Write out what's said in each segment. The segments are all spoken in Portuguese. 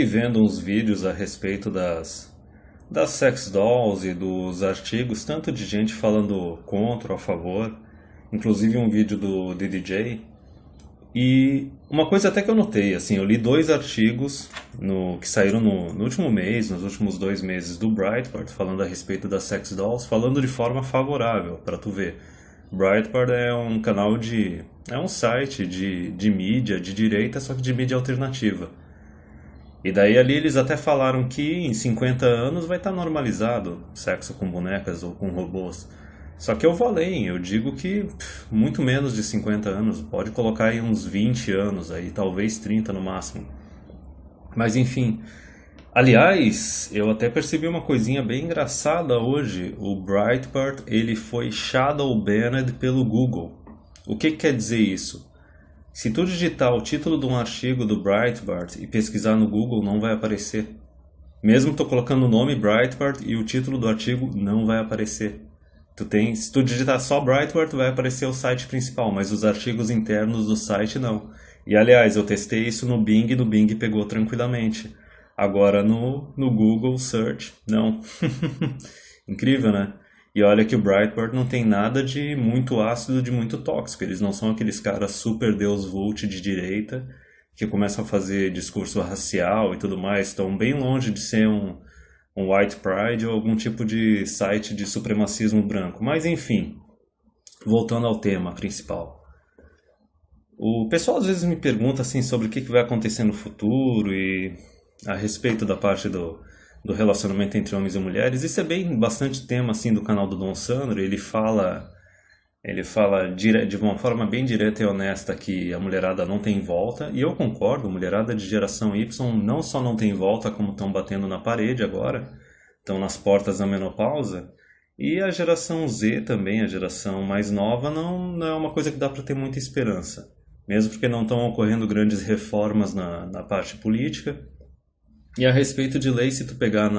vendo uns vídeos a respeito das sex dolls e dos artigos, tanto de gente falando contra ou a favor, inclusive um vídeo do DDJ. E uma coisa até que eu notei, assim, eu li dois artigos que saíram no último mês, nos últimos 2 meses do Breitbart, falando a respeito das sex dolls, falando de forma favorável, para tu ver. Breitbart é um é um site de mídia, de direita, só que de mídia alternativa. E daí ali eles até falaram que em 50 anos vai estar normalizado sexo com bonecas ou com robôs. Só que eu vou além, eu digo que muito menos de 50 anos, pode colocar aí uns 20 anos aí, talvez 30 no máximo. Mas enfim, aliás, eu até percebi uma coisinha bem engraçada hoje. O Breitbart, ele foi shadow banned pelo Google. O que quer dizer isso? Se tu digitar o título de um artigo do Breitbart e pesquisar no Google, não vai aparecer. Mesmo tu colocando o nome Breitbart e o título do artigo, não vai aparecer. Se tu digitar só Breitbart, vai aparecer o site principal, mas os artigos internos do site não. E aliás, eu testei isso no Bing e no Bing pegou tranquilamente. Agora no Google Search, não. Incrível, né? E olha que o Breitbart não tem nada de muito ácido, de muito tóxico. Eles não são aqueles caras super Deus Vult de direita que começam a fazer discurso racial e tudo mais. Estão bem longe de ser um white pride ou algum tipo de site de supremacismo branco. Mas enfim, voltando ao tema principal. O pessoal às vezes me pergunta assim sobre o que vai acontecer no futuro e a respeito da parte do relacionamento entre homens e mulheres. Isso é bastante tema assim do canal do Don Sandro. Ele fala de uma forma bem direta e honesta que a mulherada não tem volta, e eu concordo. A mulherada de geração Y não só não tem volta, como estão batendo na parede agora, estão nas portas da menopausa. E a geração Z também, a geração mais nova, não é uma coisa que dá para ter muita esperança, mesmo porque não estão ocorrendo grandes reformas na parte política. E a respeito de lei, se tu pegar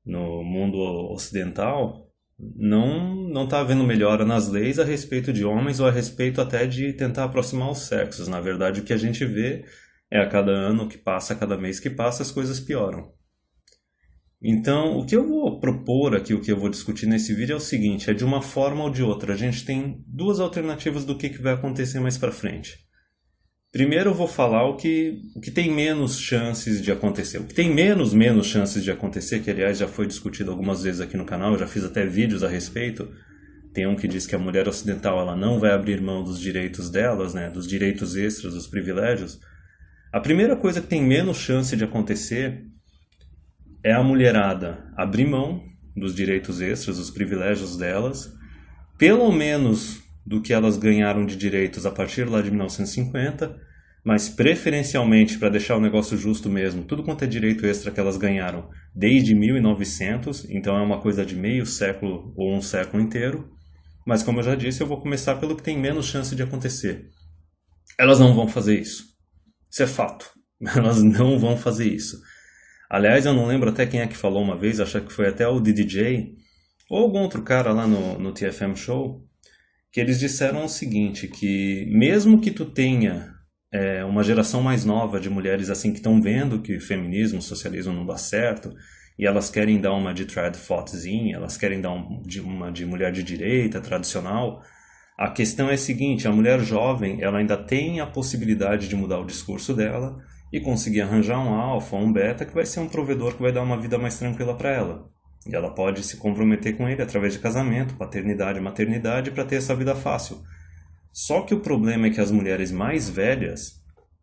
no mundo ocidental, não está havendo melhora nas leis a respeito de homens ou a respeito até de tentar aproximar os sexos. Na verdade, o que a gente vê é a cada ano que passa, a cada mês que passa, as coisas pioram. Então, o que eu vou propor aqui, o que eu vou discutir nesse vídeo é o seguinte: é de uma forma ou de outra. A gente tem duas alternativas do que vai acontecer mais pra frente. Primeiro eu vou falar o que tem menos chances de acontecer. O que tem menos chances de acontecer, que aliás já foi discutido algumas vezes aqui no canal, eu já fiz até vídeos a respeito. Tem um que diz que a mulher ocidental ela não vai abrir mão dos direitos delas, né, dos direitos extras, dos privilégios. A primeira coisa que tem menos chance de acontecer é a mulherada abrir mão dos direitos extras, dos privilégios delas, pelo menos do que elas ganharam de direitos a partir lá de 1950, mas preferencialmente, para deixar o negócio justo mesmo, tudo quanto é direito extra que elas ganharam desde 1900, então é uma coisa de meio século ou um século inteiro. Mas como eu já disse, eu vou começar pelo que tem menos chance de acontecer. Elas não vão fazer isso. Isso é fato. Elas não vão fazer isso. Aliás, eu não lembro até quem é que falou uma vez, acho que foi até o DDJ, ou algum outro cara lá no TFM Show, que eles disseram o seguinte, que mesmo que tu tenha uma geração mais nova de mulheres assim que estão vendo que feminismo, socialismo não dá certo, e elas querem dar uma de trad fotezinha, elas querem dar uma de mulher de direita, tradicional, a questão é a seguinte: a mulher jovem ela ainda tem a possibilidade de mudar o discurso dela e conseguir arranjar um alfa, um beta, que vai ser um provedor que vai dar uma vida mais tranquila para ela. E ela pode se comprometer com ele através de casamento, paternidade, maternidade, para ter essa vida fácil. Só que o problema é que as mulheres mais velhas,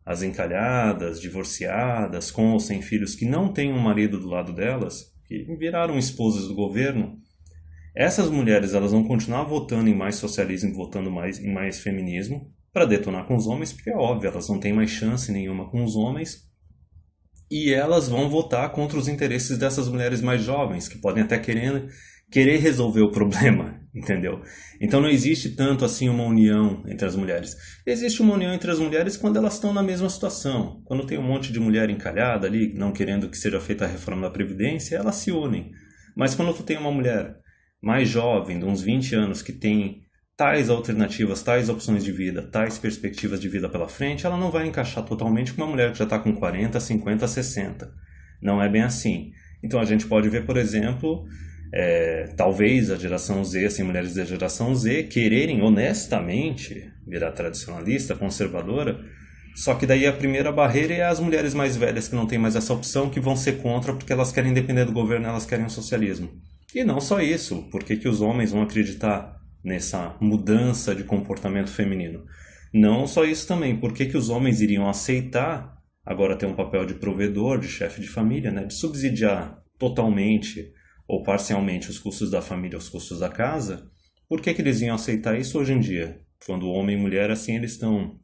as encalhadas, divorciadas, com ou sem filhos, que não têm um marido do lado delas, que viraram esposas do governo, essas mulheres elas vão continuar votando em mais socialismo, votando em mais feminismo, para detonar com os homens, porque é óbvio, elas não têm mais chance nenhuma com os homens, e elas vão votar contra os interesses dessas mulheres mais jovens, que podem até querer resolver o problema, entendeu? Então não existe tanto assim uma união entre as mulheres. Existe uma união entre as mulheres quando elas estão na mesma situação. Quando tem um monte de mulher encalhada ali, não querendo que seja feita a reforma da Previdência, elas se unem. Mas quando tu tem uma mulher mais jovem, de uns 20 anos, que tem tais alternativas, tais opções de vida, tais perspectivas de vida pela frente, ela não vai encaixar totalmente com uma mulher que já está com 40, 50, 60. Não é bem assim. Então a gente pode ver, por exemplo, talvez a geração Z, assim, mulheres da geração Z, quererem honestamente virar tradicionalista, conservadora, só que daí a primeira barreira é as mulheres mais velhas que não têm mais essa opção, que vão ser contra porque elas querem depender do governo, elas querem o socialismo. E não só isso, por que os homens vão acreditar nessa mudança de comportamento feminino? Não só isso também, por que os homens iriam aceitar agora ter um papel de provedor, de chefe de família, né, de subsidiar totalmente ou parcialmente os custos da família, os custos da casa? Por que eles iam aceitar isso hoje em dia? Quando homem e mulher, assim, eles estão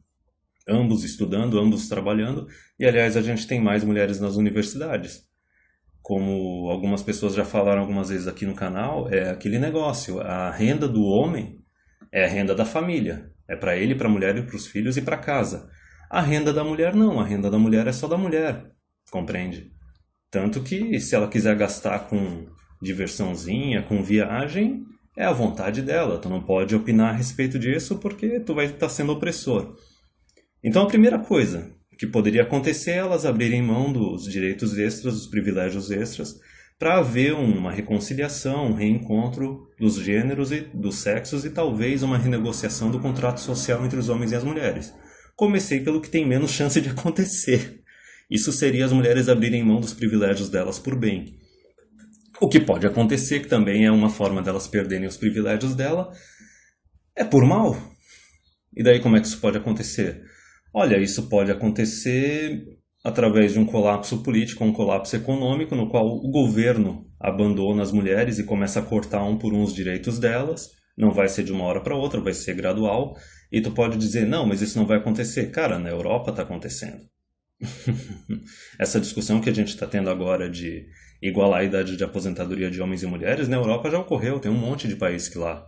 ambos estudando, ambos trabalhando, e aliás a gente tem mais mulheres nas universidades. Como algumas pessoas já falaram algumas vezes aqui no canal, é aquele negócio, a renda do homem é a renda da família, é para ele, para a mulher e para os filhos e para casa. A renda da mulher não, a renda da mulher é só da mulher, compreende? Tanto que se ela quiser gastar com diversãozinha, com viagem, é a vontade dela, tu não pode opinar a respeito disso porque tu vai estar sendo opressor. Então a primeira coisa que poderia acontecer é elas abrirem mão dos direitos extras, dos privilégios extras, para haver uma reconciliação, um reencontro dos gêneros e dos sexos e talvez uma renegociação do contrato social entre os homens e as mulheres. Comecei pelo que tem menos chance de acontecer. Isso seria as mulheres abrirem mão dos privilégios delas por bem. O que pode acontecer, que também é uma forma delas perderem os privilégios dela, é por mal. E daí como é que isso pode acontecer? Olha, isso pode acontecer através de um colapso político, um colapso econômico, no qual o governo abandona as mulheres e começa a cortar um por um os direitos delas. Não vai ser de uma hora para outra, vai ser gradual. E tu pode dizer, não, mas isso não vai acontecer. Cara, na Europa está acontecendo. Essa discussão que a gente está tendo agora de igualar a idade de aposentadoria de homens e mulheres, na Europa já ocorreu, tem um monte de país que lá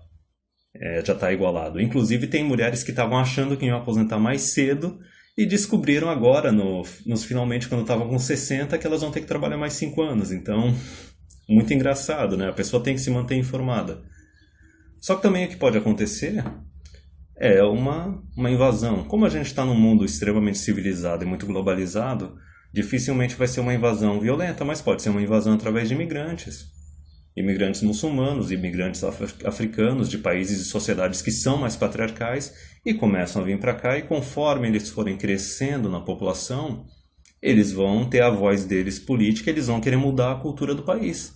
já está igualado. Inclusive tem mulheres que estavam achando que iam aposentar mais cedo e descobriram agora, nos finalmente, quando estavam com 60, que elas vão ter que trabalhar mais 5 anos. Então, muito engraçado, né? A pessoa tem que se manter informada. Só que também o que pode acontecer é uma invasão. Como a gente está num mundo extremamente civilizado e muito globalizado, dificilmente vai ser uma invasão violenta, mas pode ser uma invasão através de imigrantes. Imigrantes muçulmanos, imigrantes africanos, de países e sociedades que são mais patriarcais e começam a vir para cá, e conforme eles forem crescendo na população, eles vão ter a voz deles política, eles vão querer mudar a cultura do país.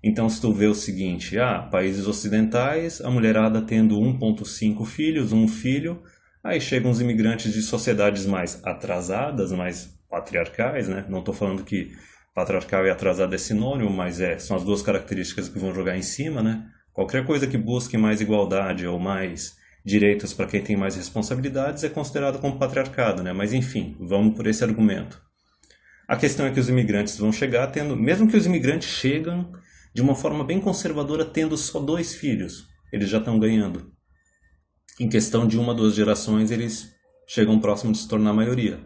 Então se tu vê o seguinte, países ocidentais, a mulherada tendo 1,5 filhos, um filho, aí chegam os imigrantes de sociedades mais atrasadas, mais patriarcais, né? Não estou falando que patriarcal e atrasado é sinônimo, mas são as duas características que vão jogar em cima, né? Qualquer coisa que busque mais igualdade ou mais direitos para quem tem mais responsabilidades é considerado como patriarcado, né? Mas enfim, vamos por esse argumento. A questão é que os imigrantes vão chegar tendo, mesmo que os imigrantes chegam de uma forma bem conservadora tendo só 2 filhos, eles já estão ganhando. Em questão de 1 a 2 gerações, eles chegam próximo de se tornar a maioria.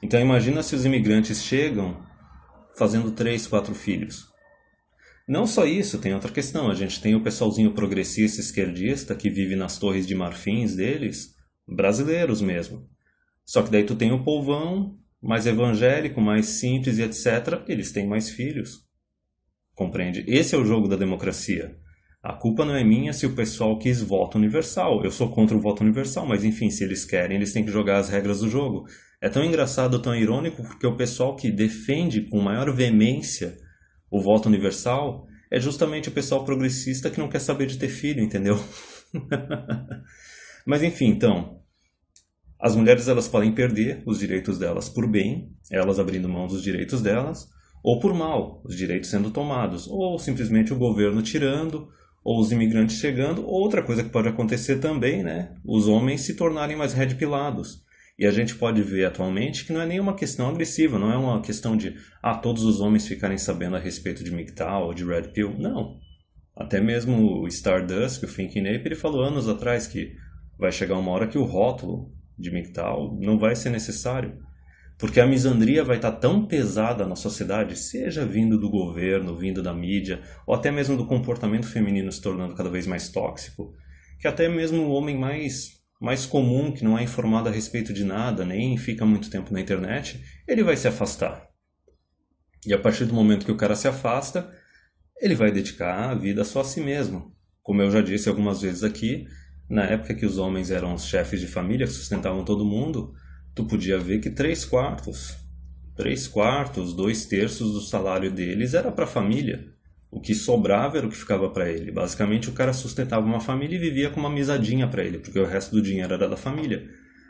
Então imagina se os imigrantes chegam fazendo 3, 4 filhos. Não só isso, tem outra questão. A gente tem o pessoalzinho progressista, esquerdista, que vive nas torres de marfins deles, brasileiros mesmo. Só que daí tu tem o povão mais evangélico, mais simples e etc. Eles têm mais filhos. Compreende? Esse é o jogo da democracia. A culpa não é minha se o pessoal quis voto universal. Eu sou contra o voto universal, mas enfim, se eles querem, eles têm que jogar as regras do jogo. É tão engraçado, tão irônico, porque o pessoal que defende com maior veemência o voto universal é justamente o pessoal progressista que não quer saber de ter filho, entendeu? Mas enfim, então, as mulheres elas podem perder os direitos delas por bem, elas abrindo mão dos direitos delas, ou por mal, os direitos sendo tomados, ou simplesmente o governo tirando, ou os imigrantes chegando, ou outra coisa que pode acontecer também, né? Os homens se tornarem mais red-pilados. E a gente pode ver atualmente que não é nenhuma questão agressiva, não é uma questão de todos os homens ficarem sabendo a respeito de MGTOW ou de Red Pill. Não. Até mesmo o Stardust, o Thinking Ape, ele falou anos atrás que vai chegar uma hora que o rótulo de MGTOW não vai ser necessário. Porque a misandria vai estar tão pesada na sociedade, seja vindo do governo, vindo da mídia, ou até mesmo do comportamento feminino se tornando cada vez mais tóxico, que até mesmo o homem mais comum, que não é informado a respeito de nada, nem fica muito tempo na internet, ele vai se afastar. E a partir do momento que o cara se afasta, ele vai dedicar a vida só a si mesmo. Como eu já disse algumas vezes aqui, na época que os homens eram os chefes de família, que sustentavam todo mundo, tu podia ver que 3/4, 2/3 do salário deles era para a família. O que sobrava era o que ficava para ele. Basicamente o cara sustentava uma família e vivia com uma mesadinha para ele, porque o resto do dinheiro era da família.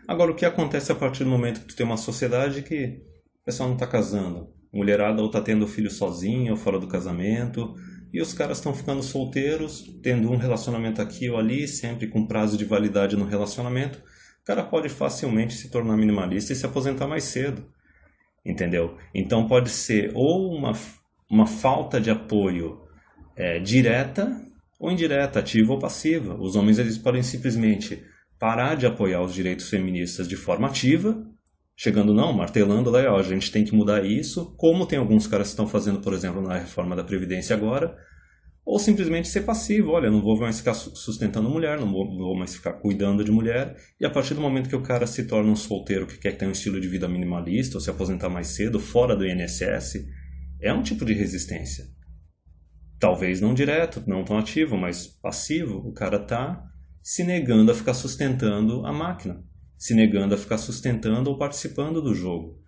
Agora, o que acontece a partir do momento que tu tem uma sociedade que o pessoal não está casando? Mulherada ou está tendo filho sozinha ou fora do casamento, e os caras estão ficando solteiros, tendo um relacionamento aqui ou ali, sempre com prazo de validade no relacionamento. O cara pode facilmente se tornar minimalista e se aposentar mais cedo. Entendeu? Então pode ser ou uma falta de apoio direta ou indireta, ativa ou passiva. Os homens eles podem simplesmente parar de apoiar os direitos feministas de forma ativa, chegando não, martelando lá, ó, a gente tem que mudar isso, como tem alguns caras que estão fazendo, por exemplo, na reforma da Previdência agora, ou simplesmente ser passivo, olha, não vou mais ficar sustentando mulher, não vou mais ficar cuidando de mulher, e a partir do momento que o cara se torna um solteiro que quer ter um estilo de vida minimalista, ou se aposentar mais cedo, fora do INSS, é um tipo de resistência. Talvez não direto, não tão ativo, mas passivo. O cara está se negando a ficar sustentando a máquina, se negando a ficar sustentando ou participando do jogo.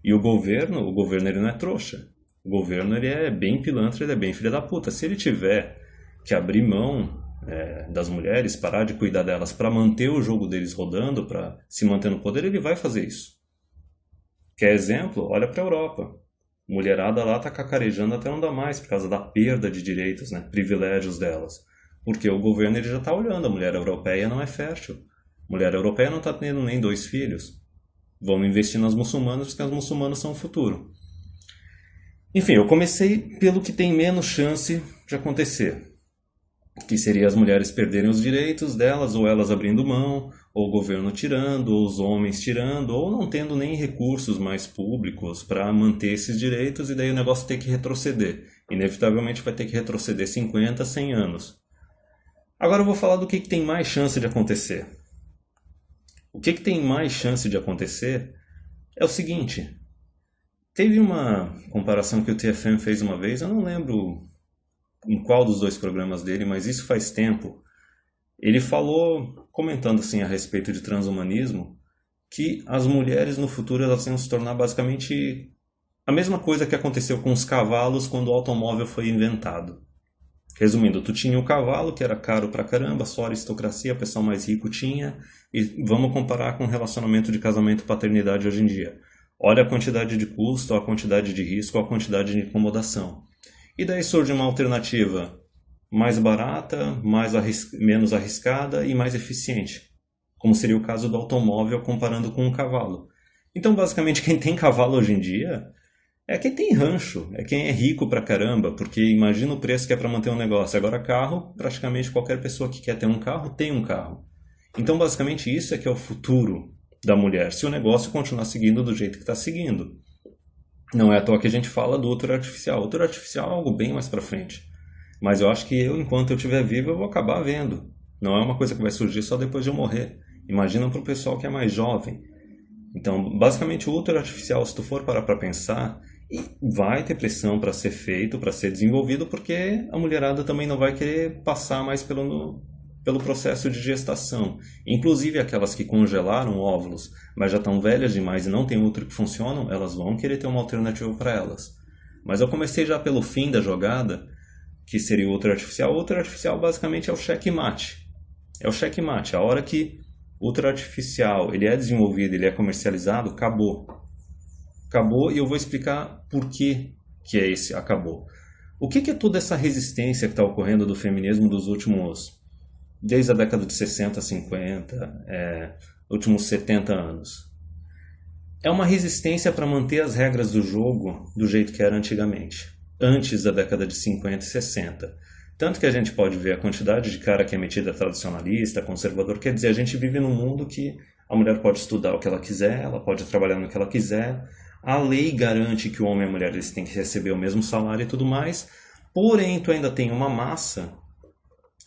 E o governo ele não é trouxa. O governo ele é bem pilantra, ele é bem filha da puta. Se ele tiver que abrir mão das mulheres, parar de cuidar delas para manter o jogo deles rodando, para se manter no poder, ele vai fazer isso. Quer exemplo? Olha para a Europa. Mulherada lá está cacarejando até não dá mais por causa da perda de direitos, né? Privilégios delas. Porque o governo ele já está olhando, a mulher europeia não é fértil. A mulher europeia não está tendo nem 2 filhos. Vamos investir nas muçulmanas porque as muçulmanas são o futuro. Enfim, eu comecei pelo que tem menos chance de acontecer, que seria as mulheres perderem os direitos delas, ou elas abrindo mão, ou o governo tirando, ou os homens tirando, ou não tendo nem recursos mais públicos para manter esses direitos, e daí o negócio tem que retroceder. Inevitavelmente vai ter que retroceder 50, 100 anos. Agora eu vou falar do que tem mais chance de acontecer. O que tem mais chance de acontecer é o seguinte. Teve uma comparação que o TFM fez uma vez, eu não lembro em qual dos 2 programas dele, mas isso faz tempo. Ele falou, comentando assim a respeito de transhumanismo, que as mulheres no futuro elas iam se tornar basicamente a mesma coisa que aconteceu com os cavalos quando o automóvel foi inventado. Resumindo, tu tinha o cavalo, que era caro pra caramba, só a aristocracia, o pessoal mais rico tinha, e vamos comparar com o relacionamento de casamento e paternidade hoje em dia. Olha a quantidade de custo, a quantidade de risco, a quantidade de incomodação. E daí surge uma alternativa mais barata, menos arriscada e mais eficiente, como seria o caso do automóvel comparando com um cavalo. Então, basicamente, quem tem cavalo hoje em dia é quem tem rancho, é quem é rico pra caramba, porque imagina o preço que é para manter um negócio. Agora, carro, praticamente qualquer pessoa que quer ter um carro, tem um carro. Então, basicamente, isso é que é o futuro da mulher, se o negócio continuar seguindo do jeito que está seguindo. Não é à toa que a gente fala do útero artificial. O útero artificial é algo bem mais para frente. Mas eu acho que enquanto eu estiver vivo, eu vou acabar vendo. Não é uma coisa que vai surgir só depois de eu morrer. Imagina para o pessoal que é mais jovem. Então, basicamente, o útero artificial, se tu for parar para pensar, vai ter pressão para ser feito, para ser desenvolvido, porque a mulherada também não vai querer passar mais pelo processo de gestação. Inclusive aquelas que congelaram óvulos, mas já estão velhas demais e não tem útero que funcionam, elas vão querer ter uma alternativa para elas. Mas eu comecei já pelo fim da jogada, que seria o útero artificial. O útero artificial basicamente é o checkmate. É o checkmate. A hora que o útero artificial ele é desenvolvido, ele é comercializado, acabou. Acabou, e eu vou explicar por que é esse acabou. O que é toda essa resistência que está ocorrendo do feminismo dos últimos... desde a década de 60, 50, últimos 70 anos. É uma resistência para manter as regras do jogo do jeito que era antigamente, antes da década de 50 e 60. Tanto que a gente pode ver a quantidade de cara que é metida tradicionalista, conservador, quer dizer, a gente vive num mundo que a mulher pode estudar o que ela quiser, ela pode trabalhar no que ela quiser, a lei garante que o homem e a mulher eles têm que receber o mesmo salário e tudo mais, porém tu ainda tem uma massa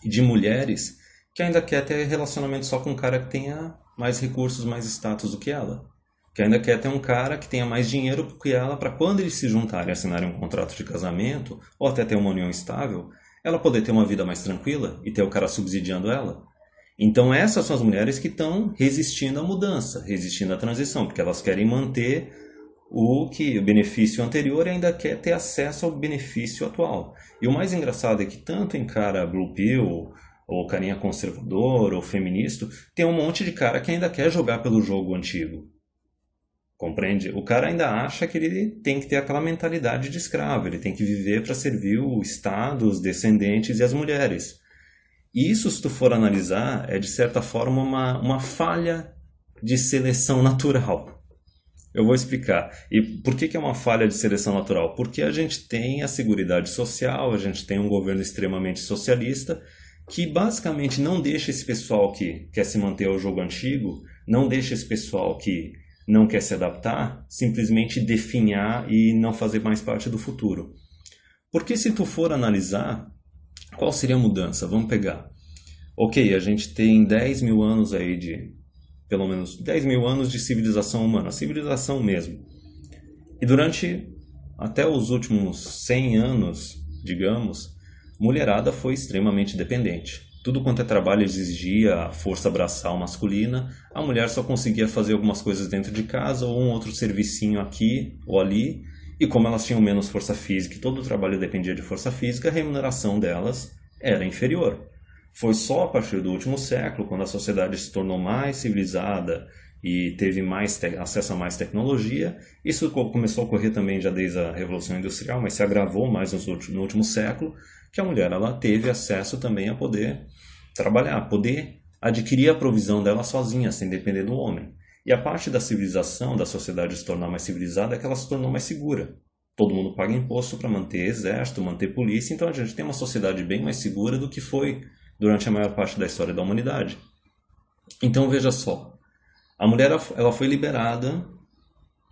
de mulheres que ainda quer ter relacionamento só com um cara que tenha mais recursos, mais status do que ela. Que ainda quer ter um cara que tenha mais dinheiro do que ela para quando eles se juntarem e assinarem um contrato de casamento, ou até ter uma união estável, ela poder ter uma vida mais tranquila e ter o cara subsidiando ela. Então essas são as mulheres que estão resistindo à mudança, resistindo à transição, porque elas querem manter o benefício anterior e ainda quer ter acesso ao benefício atual. E o mais engraçado é que tanto em cara Blue Pill, ou carinha conservador, ou feminista, tem um monte de cara que ainda quer jogar pelo jogo antigo. Compreende? O cara ainda acha que ele tem que ter aquela mentalidade de escravo, ele tem que viver para servir o Estado, os descendentes e as mulheres. E isso, se tu for analisar, é de certa forma uma falha de seleção natural. Eu vou explicar. E por que é uma falha de seleção natural? Porque a gente tem a Seguridade Social, a gente tem um governo extremamente socialista, que basicamente não deixa esse pessoal que quer se manter ao jogo antigo, não deixa esse pessoal que não quer se adaptar, simplesmente definhar e não fazer mais parte do futuro. Porque se tu for analisar, qual seria a mudança? Vamos pegar. Ok, a gente tem 10 mil anos aí pelo menos 10 mil anos de civilização humana, civilização mesmo. E durante até os últimos 100 anos, digamos, mulherada foi extremamente dependente. Tudo quanto é trabalho exigia a força braçal masculina, a mulher só conseguia fazer algumas coisas dentro de casa ou um outro servicinho aqui ou ali, e como elas tinham menos força física e todo o trabalho dependia de força física, a remuneração delas era inferior. Foi só a partir do último século, quando a sociedade se tornou mais civilizada e teve mais acesso a mais tecnologia, isso começou a ocorrer também já desde a Revolução Industrial, mas se agravou mais no último século, que a mulher ela teve acesso também a poder trabalhar, poder adquirir a provisão dela sozinha, sem depender do homem. E a parte da civilização, da sociedade se tornar mais civilizada, é que ela se tornou mais segura. Todo mundo paga imposto para manter exército, manter polícia, então a gente tem uma sociedade bem mais segura do que foi durante a maior parte da história da humanidade. Então veja só, a mulher ela foi liberada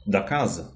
da casa,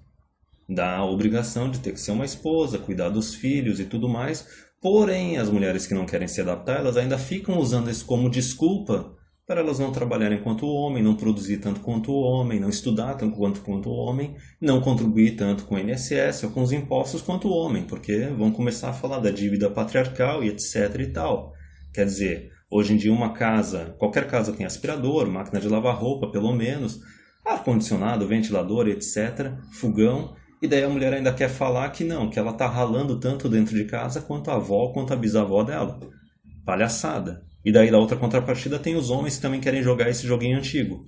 da obrigação de ter que ser uma esposa, cuidar dos filhos e tudo mais. Porém, as mulheres que não querem se adaptar, elas ainda ficam usando isso como desculpa para elas não trabalharem quanto o homem, não produzir tanto quanto o homem, não estudar tanto quanto o homem, não contribuir tanto com o INSS ou com os impostos quanto o homem, porque vão começar a falar da dívida patriarcal e etc e tal. Quer dizer, hoje em dia uma casa, qualquer casa tem aspirador, máquina de lavar roupa pelo menos, ar-condicionado, ventilador, etc, fogão. E daí a mulher ainda quer falar que não, que ela está ralando tanto dentro de casa quanto a avó, quanto a bisavó dela. Palhaçada. E daí da outra contrapartida tem os homens que também querem jogar esse joguinho antigo.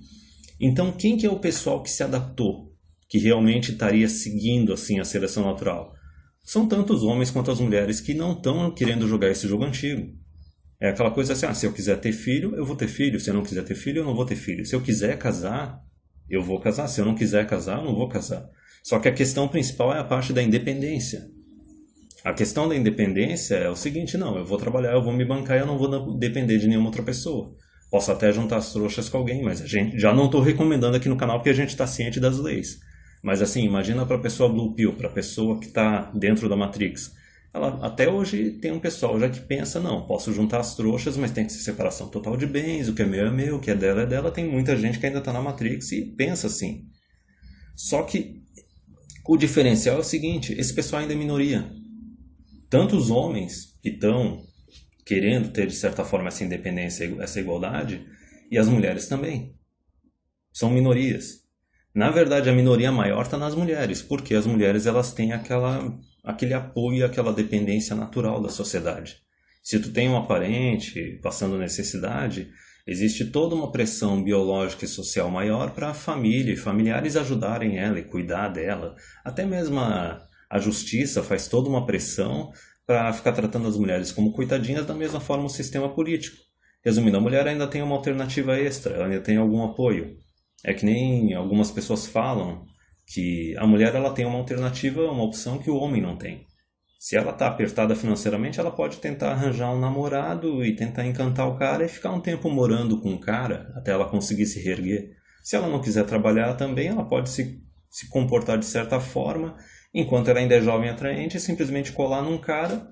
Então quem que é o pessoal que se adaptou? Que realmente estaria seguindo assim a seleção natural? São tanto os homens quanto as mulheres que não estão querendo jogar esse jogo antigo. É aquela coisa assim, se eu quiser ter filho, eu vou ter filho. Se eu não quiser ter filho, eu não vou ter filho. Se eu quiser casar, eu vou casar. Se eu não quiser casar, eu não vou casar. Só que a questão principal é a parte da independência. A questão da independência é o seguinte, não, eu vou trabalhar, eu vou me bancar e eu não vou depender de nenhuma outra pessoa. Posso até juntar as trouxas com alguém, mas a gente já não estou recomendando aqui no canal porque a gente está ciente das leis. Mas assim, imagina para a pessoa Blue Pill, para a pessoa que está dentro da Matrix. Ela, até hoje tem um pessoal já que pensa, não, posso juntar as trouxas, mas tem que ser separação total de bens, o que é meu, o que é dela é dela. Tem muita gente que ainda está na Matrix e pensa assim. Só que o diferencial é o seguinte, esse pessoal ainda é minoria. Tanto os homens que estão querendo ter de certa forma essa independência, essa igualdade, e as mulheres também. São minorias. Na verdade, a minoria maior está nas mulheres, porque as mulheres elas têm aquele apoio, aquela dependência natural da sociedade. Se tu tem um parente passando necessidade, existe toda uma pressão biológica e social maior para a família e familiares ajudarem ela e cuidar dela. Até mesmo a justiça faz toda uma pressão para ficar tratando as mulheres como coitadinhas, da mesma forma o sistema político. Resumindo, a mulher ainda tem uma alternativa extra, ela ainda tem algum apoio. É que nem algumas pessoas falam que a mulher ela tem uma alternativa, uma opção que o homem não tem. Se ela está apertada financeiramente, ela pode tentar arranjar um namorado e tentar encantar o cara e ficar um tempo morando com o cara até ela conseguir se reerguer. Se ela não quiser trabalhar também, ela pode se comportar de certa forma, enquanto ela ainda é jovem e atraente, simplesmente colar num cara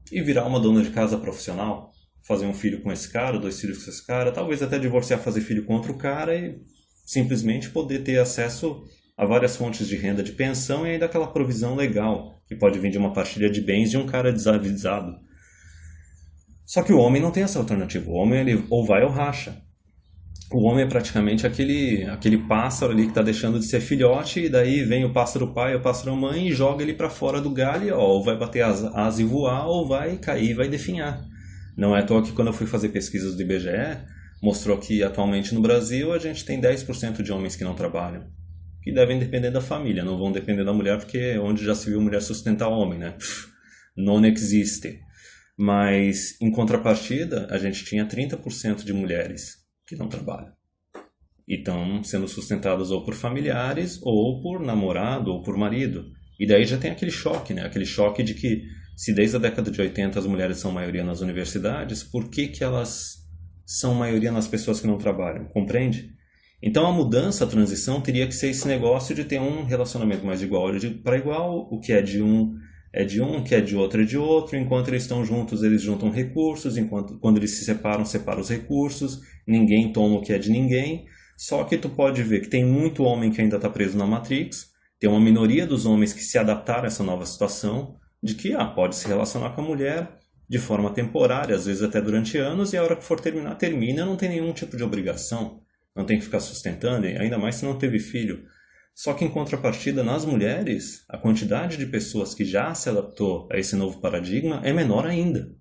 e virar uma dona de casa profissional. fazer um filho com esse cara, 2 filhos com esse cara, talvez até divorciar, fazer filho com outro cara e simplesmente poder ter acesso a várias fontes de renda de pensão e ainda aquela provisão legal, que pode vir de uma partilha de bens de um cara desavisado. Só que o homem não tem essa alternativa. O homem ele ou vai ou racha. O homem é praticamente aquele pássaro ali que está deixando de ser filhote, e daí vem o pássaro pai, o pássaro mãe e joga ele para fora do galho, ó, ou vai bater as asas e voar, ou vai cair e vai definhar. Não é à toa que quando eu fui fazer pesquisas do IBGE, mostrou que atualmente no Brasil a gente tem 10% de homens que não trabalham, que devem depender da família, não vão depender da mulher, porque onde já se viu mulher sustentar homem, né? Non existe. Mas, em contrapartida, a gente tinha 30% de mulheres que não trabalham. E estão sendo sustentadas ou por familiares, ou por namorado, ou por marido. E daí já tem aquele choque, né? Aquele choque de que, se desde a década de 80 as mulheres são maioria nas universidades, por que elas são maioria nas pessoas que não trabalham? Compreende? Então a mudança, a transição, teria que ser esse negócio de ter um relacionamento mais de igual para igual, o que é de um é de um, o que é de outro é de outro, enquanto eles estão juntos eles juntam recursos, quando eles se separam, separam os recursos, ninguém toma o que é de ninguém. Só que tu pode ver que tem muito homem que ainda está preso na Matrix, tem uma minoria dos homens que se adaptaram a essa nova situação, de que pode se relacionar com a mulher de forma temporária, às vezes até durante anos, e a hora que for terminar, termina, não tem nenhum tipo de obrigação, não tem que ficar sustentando, ainda mais se não teve filho. Só que em contrapartida, nas mulheres, a quantidade de pessoas que já se adaptou a esse novo paradigma é menor ainda.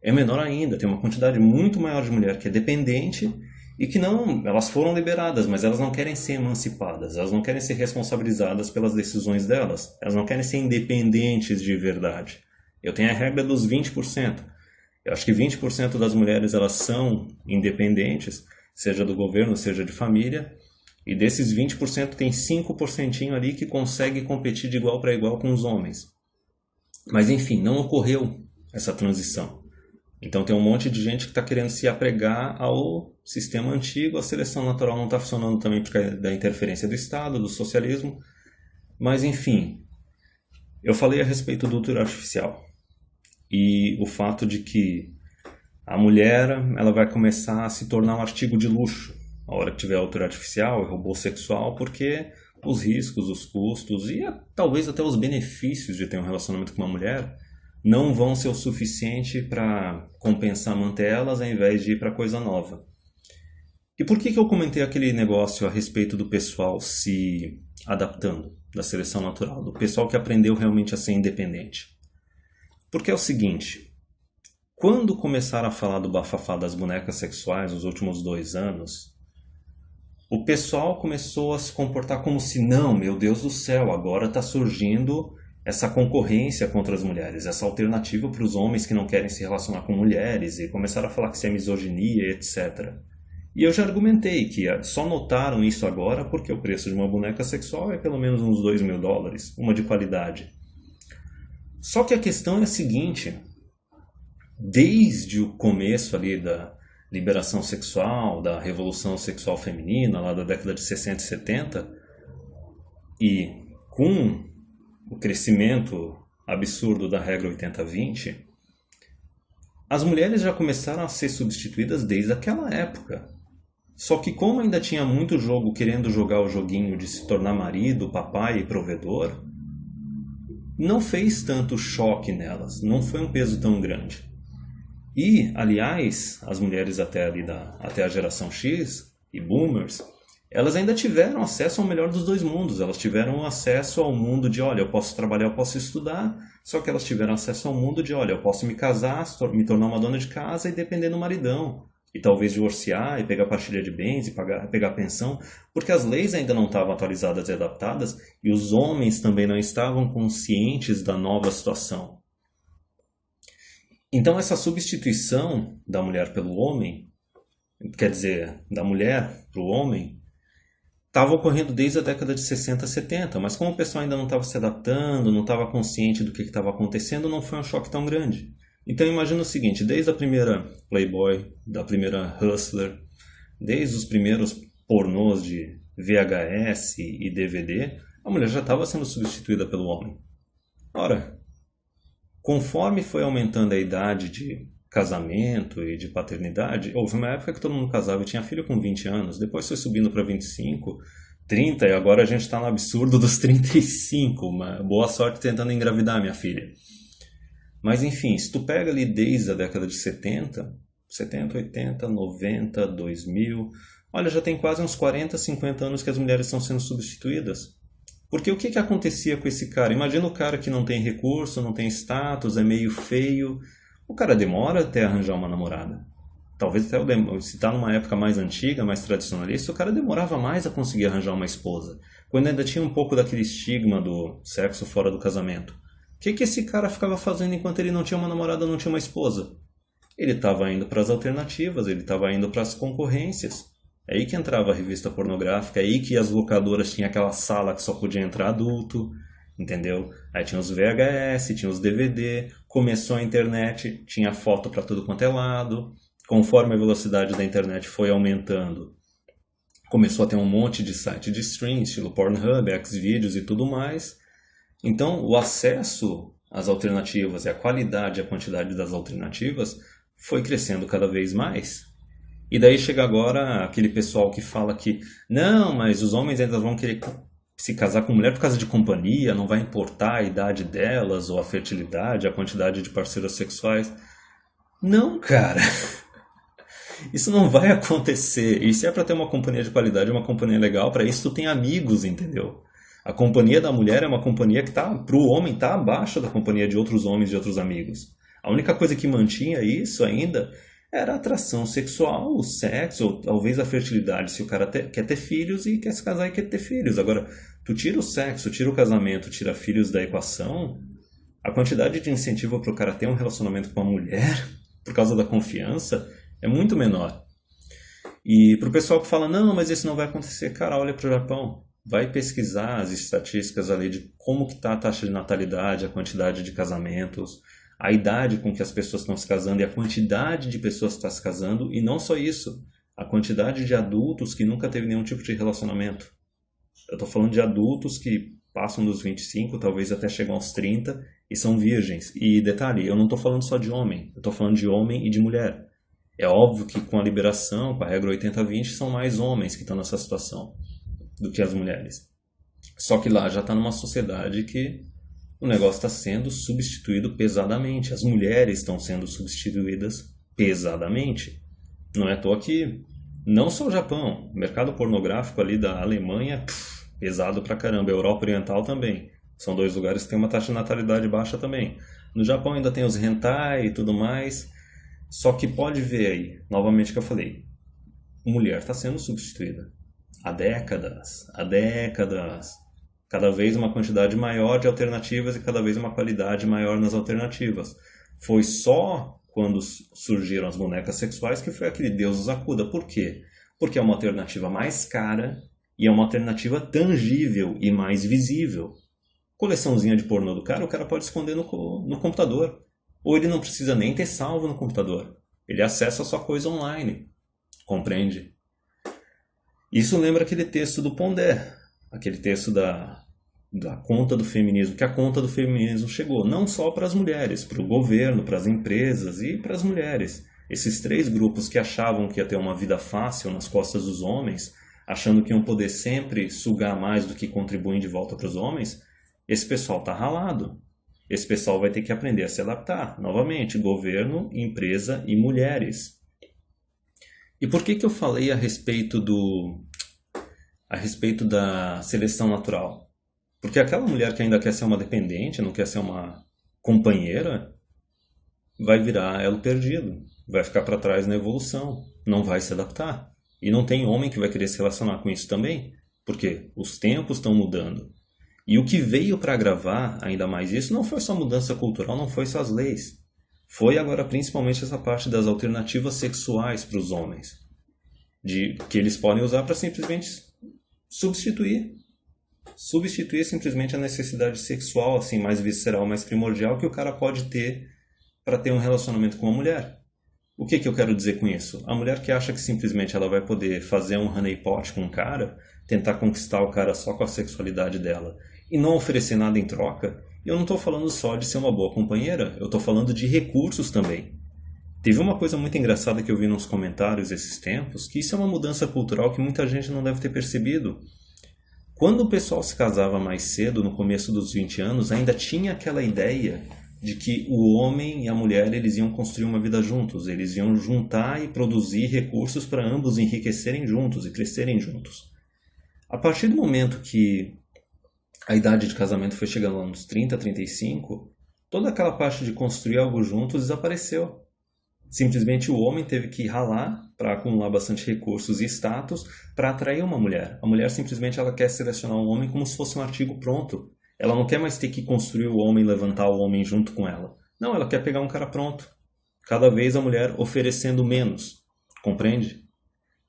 É menor ainda, tem uma quantidade muito maior de mulher que é dependente e que não, elas foram liberadas, mas elas não querem ser emancipadas, elas não querem ser responsabilizadas pelas decisões delas, elas não querem ser independentes de verdade. Eu tenho a regra dos 20%. Eu acho que 20% das mulheres elas são independentes, seja do governo, seja de família, e desses 20% tem 5% ali que consegue competir de igual para igual com os homens. Mas enfim, não ocorreu essa transição. Então tem um monte de gente que está querendo se apregar ao sistema antigo, a seleção natural não está funcionando também por causa da interferência do Estado, do socialismo. Mas enfim, eu falei a respeito do útero artificial e o fato de que a mulher ela vai começar a se tornar um artigo de luxo a hora que tiver útero artificial e robô sexual, porque os riscos, os custos e talvez até os benefícios de ter um relacionamento com uma mulher não vão ser o suficiente para compensar manter elas ao invés de ir para coisa nova. E por que eu comentei aquele negócio a respeito do pessoal se adaptando, da seleção natural, do pessoal que aprendeu realmente a ser independente? Porque é o seguinte, quando começaram a falar do bafafá das bonecas sexuais nos últimos 2 anos, o pessoal começou a se comportar como se, não, meu Deus do céu, agora está surgindo essa concorrência contra as mulheres, essa alternativa para os homens que não querem se relacionar com mulheres, e começaram a falar que isso é misoginia, etc. E eu já argumentei que só notaram isso agora porque o preço de uma boneca sexual é pelo menos uns $2.000, uma de qualidade. Só que a questão é a seguinte, desde o começo ali da liberação sexual, da revolução sexual feminina, lá da década de 60 e 70, e com o crescimento absurdo da regra 80-20, as mulheres já começaram a ser substituídas desde aquela época. Só que como ainda tinha muito jogo querendo jogar o joguinho de se tornar marido, papai e provedor, não fez tanto choque nelas, não foi um peso tão grande. E, aliás, as mulheres até a geração X e boomers, elas ainda tiveram acesso ao melhor dos 2 mundos. Elas tiveram acesso ao mundo de, olha, eu posso trabalhar, eu posso estudar, só que elas tiveram acesso ao mundo de, olha, eu posso me casar, me tornar uma dona de casa e depender do maridão. E talvez divorciar e pegar partilha de bens e pegar pensão, porque as leis ainda não estavam atualizadas e adaptadas e os homens também não estavam conscientes da nova situação. Então essa substituição da mulher pelo homem, quer dizer, da mulher para o homem, estava ocorrendo desde a década de 60, 70, mas como o pessoal ainda não estava se adaptando, não estava consciente do que estava acontecendo, não foi um choque tão grande. Então imagina o seguinte, desde a primeira Playboy, da primeira Hustler, desde os primeiros pornôs de VHS e DVD, a mulher já estava sendo substituída pelo homem. Ora, conforme foi aumentando a idade de casamento e de paternidade, houve uma época que todo mundo casava e tinha filho com 20 anos, depois foi subindo para 25, 30 e agora a gente está no absurdo dos 35. Boa sorte tentando engravidar, minha filha. Mas enfim, se tu pega ali desde a década de 70, 80, 90, 2000, olha, já tem quase uns 40, 50 anos que as mulheres estão sendo substituídas. Porque o que acontecia com esse cara? Imagina o cara que não tem recurso, não tem status, é meio feio. O cara demora até arranjar uma namorada. Talvez até se está numa época mais antiga, mais tradicionalista, o cara demorava mais a conseguir arranjar uma esposa. Quando ainda tinha um pouco daquele estigma do sexo fora do casamento. O que esse cara ficava fazendo enquanto ele não tinha uma namorada, não tinha uma esposa? Ele estava indo para as alternativas, ele estava indo para as concorrências. É aí que entrava a revista pornográfica, é aí que as locadoras tinham aquela sala que só podia entrar adulto, entendeu? Aí tinha os VHS, tinha os DVD, começou a internet, tinha foto para tudo quanto é lado. Conforme a velocidade da internet foi aumentando, começou a ter um monte de site de stream, estilo Pornhub, Xvideos e tudo mais. Então, o acesso às alternativas e a qualidade e a quantidade das alternativas foi crescendo cada vez mais. E daí chega agora aquele pessoal que fala que não, mas os homens ainda vão querer se casar com mulher por causa de companhia, não vai importar a idade delas ou a fertilidade, a quantidade de parceiros sexuais. Não, cara. Isso não vai acontecer. E se é para ter uma companhia de qualidade, uma companhia legal, para isso tu tem amigos, entendeu? A companhia da mulher é uma companhia que para o homem está abaixo da companhia de outros homens e de outros amigos. A única coisa que mantinha isso ainda era a atração sexual, o sexo, ou talvez a fertilidade, se o cara quer ter filhos e quer se casar e quer ter filhos. Agora, tu tira o sexo, tira o casamento, tira filhos da equação, a quantidade de incentivo para o cara ter um relacionamento com a mulher, por causa da confiança, é muito menor. E para o pessoal que fala, não, mas isso não vai acontecer, cara, olha para o Japão. Vai pesquisar as estatísticas ali de como que está a taxa de natalidade, a quantidade de casamentos, a idade com que as pessoas estão se casando e a quantidade de pessoas que estão se casando. E não só isso, a quantidade de adultos que nunca teve nenhum tipo de relacionamento. Eu estou falando de adultos que passam dos 25, talvez até chegam aos 30 e são virgens. E detalhe, eu não estou falando só de homem, eu estou falando de homem e de mulher. É óbvio que com a liberação, com a regra 80-20, são mais homens que estão nessa situação do que as mulheres. Só que lá já está numa sociedade que o negócio está sendo substituído pesadamente. As mulheres estão sendo substituídas pesadamente. Não é à toa que, não só o Japão, o mercado pornográfico ali da Alemanha, pesado pra caramba. A Europa Oriental também. São dois lugares que tem uma taxa de natalidade baixa também. No Japão ainda tem os hentai e tudo mais. Só que pode ver aí, novamente que eu falei, mulher está sendo substituída. Há décadas. Cada vez uma quantidade maior de alternativas e cada vez uma qualidade maior nas alternativas. Foi só quando surgiram as bonecas sexuais que foi aquele Deus nos acuda. Por quê? Porque é uma alternativa mais cara e é uma alternativa tangível e mais visível. Coleçãozinha de pornô do cara, o cara pode esconder no computador. Ou ele não precisa nem ter salvo no computador. Ele acessa a sua coisa online. Compreende? Isso lembra aquele texto do Pondé, aquele texto da conta do feminismo, que a conta do feminismo chegou não só para as mulheres, para o governo, para as empresas e para as mulheres. Esses três grupos que achavam que ia ter uma vida fácil nas costas dos homens, achando que iam poder sempre sugar mais do que contribuem de volta para os homens, esse pessoal está ralado. Esse pessoal vai ter que aprender a se adaptar. Novamente, governo, empresa e mulheres. E por que eu falei a respeito da seleção natural? Porque aquela mulher que ainda quer ser uma dependente, não quer ser uma companheira, vai virar elo perdido. Vai ficar para trás na evolução. Não vai se adaptar. E não tem homem que vai querer se relacionar com isso também. Porque os tempos estão mudando. E o que veio para agravar ainda mais isso não foi só mudança cultural, não foi só as leis. Foi agora principalmente essa parte das alternativas sexuais para os homens. Que eles podem usar para simplesmente substituir simplesmente a necessidade sexual assim mais visceral, mais primordial que o cara pode ter para ter um relacionamento com uma mulher. O que eu quero dizer com isso? A mulher que acha que simplesmente ela vai poder fazer um honeypot com um cara, tentar conquistar o cara só com a sexualidade dela e não oferecer nada em troca, eu não estou falando só de ser uma boa companheira, eu estou falando de recursos também. Teve uma coisa muito engraçada que eu vi nos comentários esses tempos, que isso é uma mudança cultural que muita gente não deve ter percebido. Quando o pessoal se casava mais cedo, no começo dos 20 anos, ainda tinha aquela ideia de que o homem e a mulher eles iam construir uma vida juntos, eles iam juntar e produzir recursos para ambos enriquecerem juntos e crescerem juntos. A partir do momento que a idade de casamento foi chegando lá nos 30, 35, toda aquela parte de construir algo juntos desapareceu. Simplesmente o homem teve que ralar para acumular bastante recursos e status para atrair uma mulher. A mulher simplesmente ela quer selecionar um homem como se fosse um artigo pronto. Ela não quer mais ter que construir o homem e levantar o homem junto com ela. Não, ela quer pegar um cara pronto. Cada vez a mulher oferecendo menos. Compreende?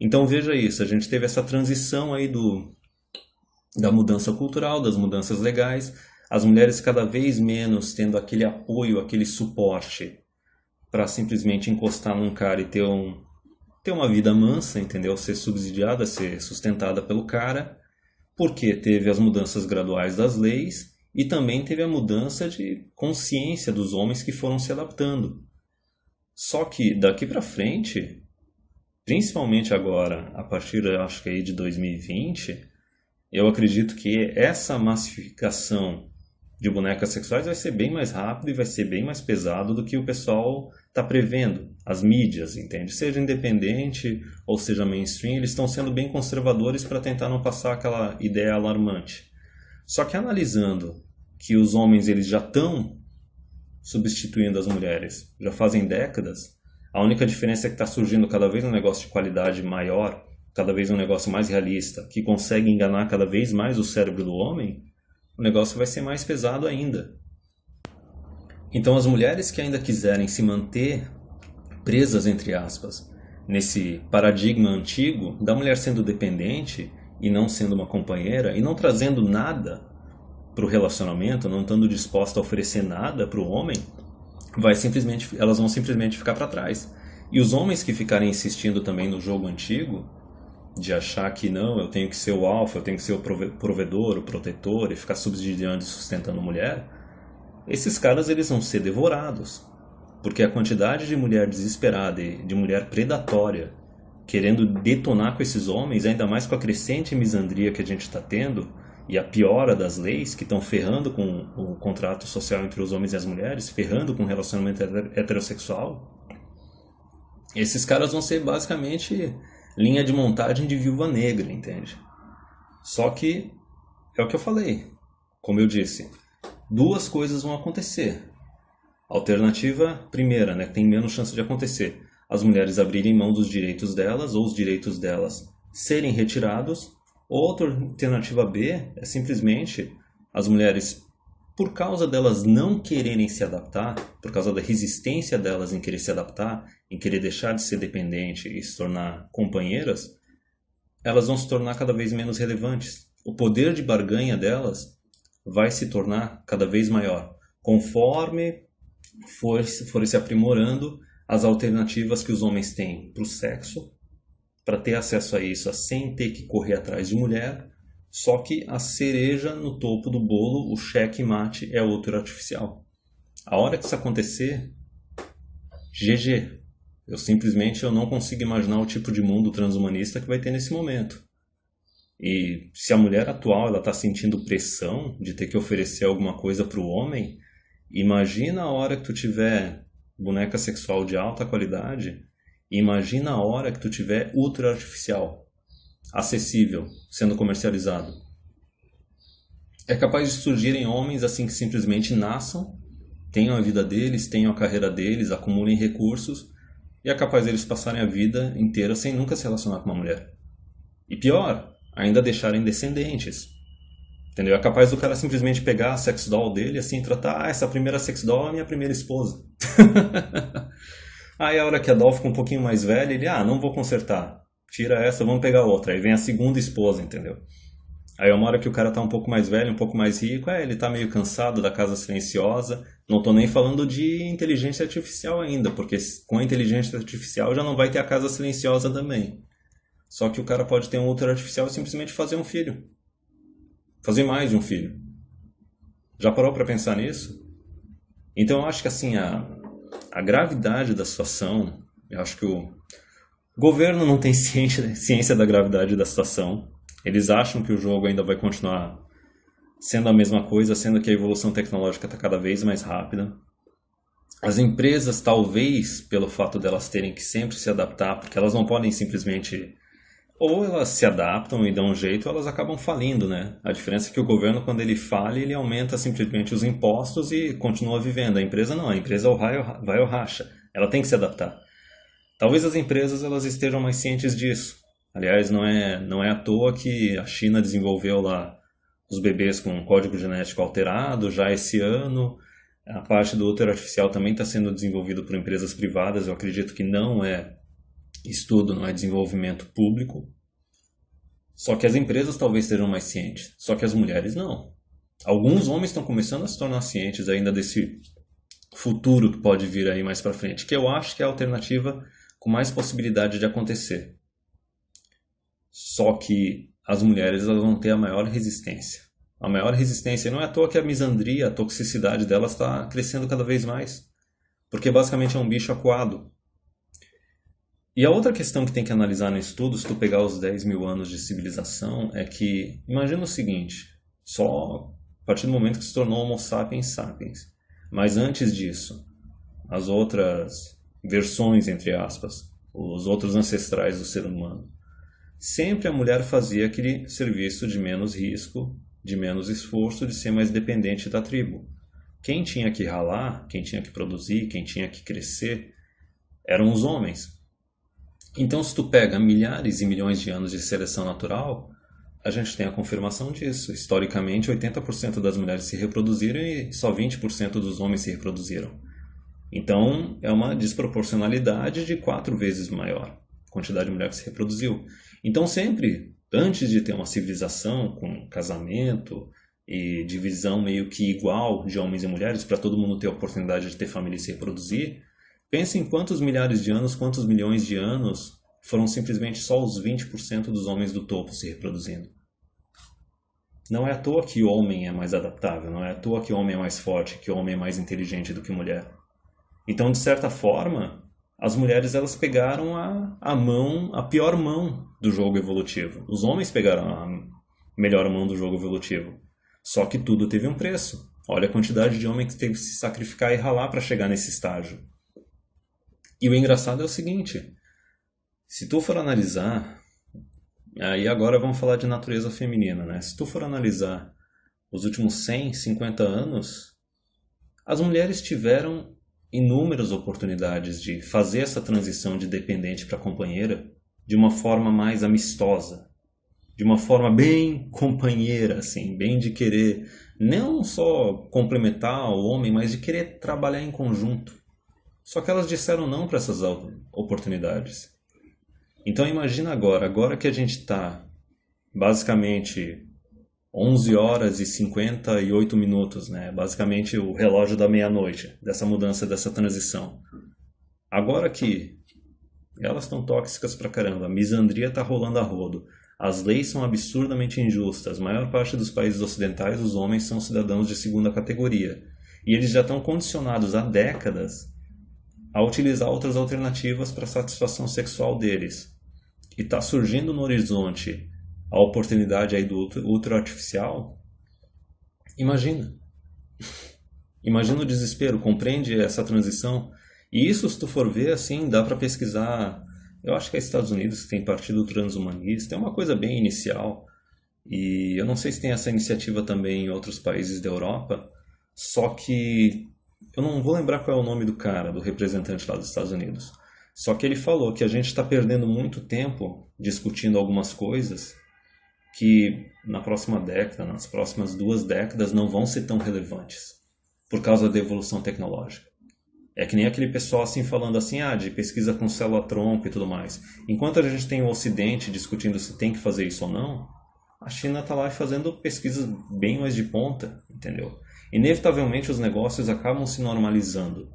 Então veja isso, a gente teve essa transição aí da mudança cultural, das mudanças legais, as mulheres cada vez menos tendo aquele apoio, aquele suporte para simplesmente encostar num cara e ter uma vida mansa, entendeu? Ser subsidiada, ser sustentada pelo cara, porque teve as mudanças graduais das leis e também teve a mudança de consciência dos homens que foram se adaptando. Só que daqui para frente, principalmente agora, a partir, acho que aí de 2020, eu acredito que essa massificação de bonecas sexuais vai ser bem mais rápido e vai ser bem mais pesado do que o pessoal está prevendo. As mídias, entende? Seja independente ou seja mainstream, eles estão sendo bem conservadores para tentar não passar aquela ideia alarmante. Só que analisando que os homens eles já estão substituindo as mulheres, já fazem décadas, a única diferença é que está surgindo cada vez um negócio de qualidade maior, cada vez um negócio mais realista, que consegue enganar cada vez mais o cérebro do homem, o negócio vai ser mais pesado ainda. Então as mulheres que ainda quiserem se manter presas, entre aspas, nesse paradigma antigo da mulher sendo dependente e não sendo uma companheira e não trazendo nada para o relacionamento, não estando disposta a oferecer nada para o homem, elas vão simplesmente ficar para trás. E os homens que ficarem insistindo também no jogo antigo, de achar que não, eu tenho que ser o alfa, eu tenho que ser o provedor, o protetor e ficar subsidiando e sustentando a mulher, esses caras eles vão ser devorados. Porque a quantidade de mulher desesperada e de mulher predatória querendo detonar com esses homens, ainda mais com a crescente misandria que a gente está tendo e a piora das leis que estão ferrando com o contrato social entre os homens e as mulheres, ferrando com o relacionamento heterossexual, esses caras vão ser basicamente linha de montagem de Viúva Negra, entende? Só que é o que eu falei. Como eu disse, duas coisas vão acontecer. Alternativa primeira, né, que tem menos chance de acontecer. As mulheres abrirem mão dos direitos delas ou os direitos delas serem retirados. Outra alternativa B é simplesmente as mulheres, por causa delas não quererem se adaptar, por causa da resistência delas em querer se adaptar, em querer deixar de ser dependente e se tornar companheiras, elas vão se tornar cada vez menos relevantes. O poder de barganha delas vai se tornar cada vez maior, conforme forem se aprimorando as alternativas que os homens têm para o sexo, para ter acesso a isso sem ter que correr atrás de mulher. Só que a cereja no topo do bolo, o checkmate, é o útero artificial. A hora que isso acontecer, GG. Eu não consigo imaginar o tipo de mundo transhumanista que vai ter nesse momento. E se a mulher atual está sentindo pressão de ter que oferecer alguma coisa para o homem, imagina a hora que tu tiver boneca sexual de alta qualidade, e imagina a hora que tu tiver útero artificial acessível, sendo comercializado. É capaz de surgirem homens assim que simplesmente nasçam, tenham a vida deles, tenham a carreira deles, acumulem recursos, e é capaz deles passarem a vida inteira sem nunca se relacionar com uma mulher. E pior, ainda deixarem descendentes. Entendeu? É capaz do cara simplesmente pegar a sex doll dele e assim tratar, essa primeira sex doll é a minha primeira esposa. Aí a hora que a doll fica um pouquinho mais velha, ele, não vou consertar. Tira essa, vamos pegar outra. Aí vem a segunda esposa, entendeu? Aí uma hora que o cara tá um pouco mais velho, um pouco mais rico, ele tá meio cansado da casa silenciosa. Não tô nem falando de inteligência artificial ainda, porque com a inteligência artificial já não vai ter a casa silenciosa também. Só que o cara pode ter um útero artificial e simplesmente fazer um filho. Fazer mais de um filho. Já parou pra pensar nisso? Então eu acho que assim, a a gravidade da situação, eu acho que o governo não tem ciência da gravidade da situação. Eles acham que o jogo ainda vai continuar sendo a mesma coisa, sendo que a evolução tecnológica está cada vez mais rápida. As empresas, talvez, pelo fato delas terem que sempre se adaptar, porque elas não podem simplesmente... Ou elas se adaptam e dão um jeito, ou elas acabam falindo, né? A diferença é que o governo, quando ele falha, ele aumenta simplesmente os impostos e continua vivendo. A empresa não, a empresa vai ao racha. Ela tem que se adaptar. Talvez as empresas elas estejam mais cientes disso. Aliás, não é à toa que a China desenvolveu lá os bebês com código genético alterado já esse ano. A parte do útero artificial também está sendo desenvolvido por empresas privadas. Eu acredito que não é estudo, não é desenvolvimento público. Só que as empresas talvez estejam mais cientes. Só que as mulheres não. Alguns homens estão começando a se tornar cientes ainda desse futuro que pode vir aí mais para frente, que eu acho que é a alternativa com mais possibilidade de acontecer. Só que as mulheres elas vão ter a maior resistência. A maior resistência não é à toa que a misandria, a toxicidade delas está crescendo cada vez mais. Porque basicamente é um bicho acuado. E a outra questão que tem que analisar no estudo, se tu pegar os 10 mil anos de civilização, é que, imagina o seguinte, só a partir do momento que se tornou Homo sapiens sapiens. Mas antes disso, as outras versões, entre aspas, os outros ancestrais do ser humano, sempre a mulher fazia aquele serviço de menos risco, de menos esforço, de ser mais dependente da tribo. Quem tinha que ralar, quem tinha que produzir, quem tinha que crescer, eram os homens. Então, se tu pega milhares e milhões de anos de seleção natural, a gente tem a confirmação disso. Historicamente, 80% das mulheres se reproduziram e só 20% dos homens se reproduziram. Então, é uma desproporcionalidade de 4 vezes maior a quantidade de mulher que se reproduziu. Então, sempre, antes de ter uma civilização com casamento e divisão meio que igual de homens e mulheres, para todo mundo ter a oportunidade de ter família e se reproduzir, pense em quantos milhares de anos, quantos milhões de anos foram simplesmente só os 20% dos homens do topo se reproduzindo. Não é à toa que o homem é mais adaptável, não é à toa que o homem é mais forte, que o homem é mais inteligente do que a mulher. Então, de certa forma, as mulheres elas pegaram a pior mão do jogo evolutivo. Os homens pegaram a melhor mão do jogo evolutivo. Só que tudo teve um preço. Olha a quantidade de homens que teve que se sacrificar e ralar para chegar nesse estágio. E o engraçado é o seguinte, se tu for analisar, aí agora vamos falar de natureza feminina, né? Se tu for analisar os últimos 100, 50 anos, as mulheres tiveram inúmeras oportunidades de fazer essa transição de dependente para companheira de uma forma mais amistosa, de uma forma bem companheira, assim, bem de querer não só complementar o homem, mas de querer trabalhar em conjunto. Só que elas disseram não para essas oportunidades. Então imagina agora que a gente está basicamente 11 horas e 58 minutos, né? Basicamente o relógio da meia-noite, dessa mudança, dessa transição. Agora que elas estão tóxicas pra caramba, a misandria está rolando a rodo, as leis são absurdamente injustas, a maior parte dos países ocidentais os homens são cidadãos de segunda categoria. E eles já estão condicionados há décadas a utilizar outras alternativas para a satisfação sexual deles. E está surgindo no horizonte a oportunidade aí do útero artificial. Imagina. Imagina o desespero, compreende essa transição? E isso, se tu for ver, assim, dá para pesquisar. Eu acho que é Estados Unidos que tem partido transhumanista, é uma coisa bem inicial. E eu não sei se tem essa iniciativa também em outros países da Europa, só que eu não vou lembrar qual é o nome do cara, do representante lá dos Estados Unidos. Só que ele falou que a gente está perdendo muito tempo discutindo algumas coisas que na próxima década, nas próximas 2 décadas, não vão ser tão relevantes por causa da evolução tecnológica. É que nem aquele pessoal assim falando assim, de pesquisa com célula-tronco e tudo mais. Enquanto a gente tem o Ocidente discutindo se tem que fazer isso ou não, a China está lá fazendo pesquisas bem mais de ponta, entendeu? Inevitavelmente os negócios acabam se normalizando.